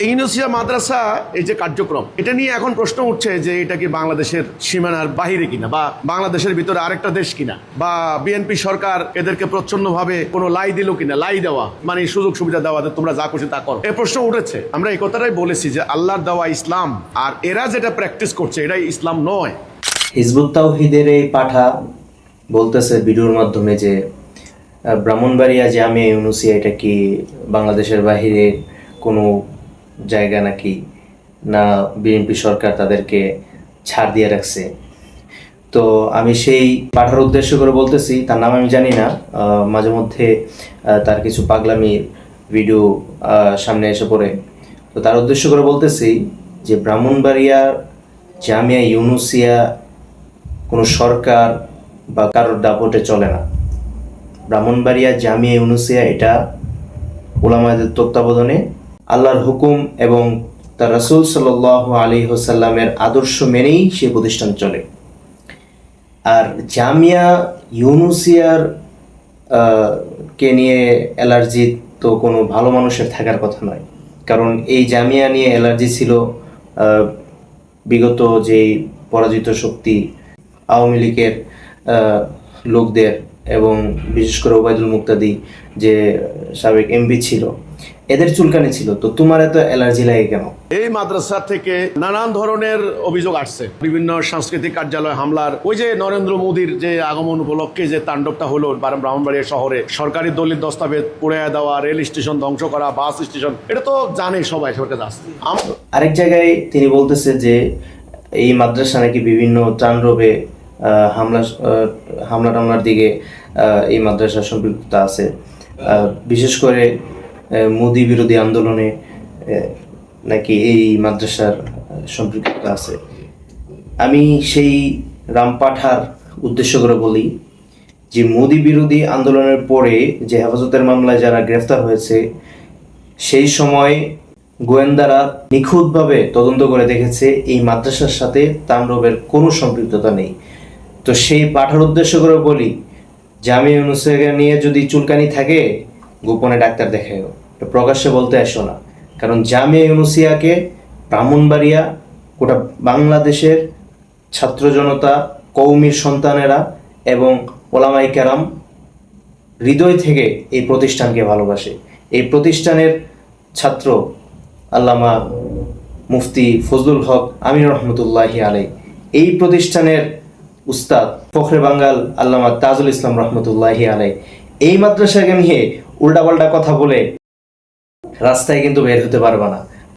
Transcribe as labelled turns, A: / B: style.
A: ইউনুসিয়া মাদ্রাসা এই যে কার্যক্রম, এটা নিয়ে এখন প্রশ্ন উঠছে যে এটা কি বাংলাদেশের সীমানার বাহিরে কিনা, বা বাংলাদেশের ভিতরে আরেকটা দেশ কিনা, বা বিএনপি সরকার এদেরকে প্রচ্ছন্নভাবে কোনো লাই দিল কিনা। লাই দেওয়া মানে সুযোগ সুবিধা দেওয়া, তোমরা যা খুশি তা করো, এই প্রশ্ন উঠেছে। আমরা এই কথাটাই বলেছি যে আল্লাহর দেওয়া ইসলাম, আর এরা যেটা প্র্যাকটিস করছে এটাই ইসলাম নয়।
B: হিজবুত তাওহীদের এই পাঠা বলতেছে ভিডিওর মাধ্যমে যে ব্রাহ্মণবাড়িয়া জামিয়া ইউনুসিয়া এটা কি বাংলাদেশের বাহিরে কোনো জায়গা নাকি, না বিএনপি সরকার তাদেরকে ছাড় দিয়ে রাখছে। তো আমি সেই পাঠার উদ্দেশ্য করে বলতেছি, তার নাম আমি জানি না, মাঝে মধ্যে তার কিছু পাগলামির ভিডিও সামনে এসে পড়ে। তো তার উদ্দেশ্য করে বলতেছি যে ব্রাহ্মণবাড়িয়া জামিয়া ইউনুসিয়া কোনো সরকার বা কারোর দাপটে চলে না। ব্রাহ্মণবাড়িয়া জামিয়া ইউনুসিয়া এটা উলামাদের তত্ত্বাবধানে আল্লাহর হুকুম এবং তার রাসূল সাল্লাল্লাহু আলাইহি ওয়াসাল্লামের আদর্শ মেনেই সে প্রতিষ্ঠান চলে। আর জামিয়া ইউনুসিয়ার কে নিয়ে অ্যালার্জি তো কোনো ভালো মানুষের থাকার কথা নয়, কারণ এই জামিয়া নিয়ে অ্যালার্জি ছিল বিগত যেই পরাজিত শক্তি আওয়ামী লীগের লোকদের, এবং বিশেষ করে ওবায়দুল মুক্তাদি যে সাবেক এমপি ছিল, এদের চুলকানি ছিল। তো তোমার এত অ্যালার্জি লাগে কেন?
A: এই মাদ্রাসা থেকে নানান ধরনের অভিযোগ আসছে, বিভিন্ন সাংস্কৃতিক কার্যালয় হামলার, ওই যে নরেন্দ্র মোদীর যে আগমন উপলক্ষে যে তাণ্ডবটা হলো ব্রাহ্মণবাড়িয়া শহরে, সরকারি দলিল দস্তাবেজ পুড়ে দেওয়া, রেল স্টেশন ধ্বংস করা, বাস স্টেশন, এটা তো জানে সবাই, সরকার আসছে।
B: আরেক জায়গায় তিনি বলতেছে যে এই মাদ্রাসা নাকি বিভিন্ন তাণ্ডবে হামলা টামলার দিকে এই মাদ্রাসার সম্পৃক্ততা আছে, বিশেষ করে মোদি বিরোধী আন্দোলনে নাকি এই মাদ্রাসার সম্পৃক্ততা আছে। আমি সেই রামপাঠার উদ্দেশ্য করে বলি যে মোদি বিরোধী আন্দোলনের পরে যে হেফাজতের মামলায় যারা গ্রেফতার হয়েছে, সেই সময় গোয়েন্দারা নিখুঁতভাবে তদন্ত করে দেখেছে এই মাদ্রাসার সাথে তাণ্ডবের কোনো সম্পৃক্ততা নেই। তো সেই পাঠার উদ্দেশ্য করে বলি, জামিয়া ইউনুসিয়া নিয়ে যদি চুলকানি থাকে গোপনে ডাক্তার দেখায়, প্রকাশ্যে বলতে আসো না। কারণ জামিয়া ইউনুসিয়াকে ব্রাহ্মণবাড়িয়া গোটা বাংলাদেশের ছাত্র জনতা, কওমির সন্তানেরা এবং ওলামাই কেরাম হৃদয় থেকে এই প্রতিষ্ঠানকে ভালোবাসে। এই প্রতিষ্ঠানের ছাত্র আল্লামা মুফতি ফজলুল হক আমিন রহমতুল্লাহি আলাইহি, এই প্রতিষ্ঠানের উস্তাদ ফখরে বাঙ্গাল আল্লামা তাজুল ইসলাম রহমতুল্লাহি আলাইহি, এই মাদ্রাসাকে নিয়ে উল্টাপাল্টা কথা বলে রাস্তায় কিন্তু বের হতে পারবে না।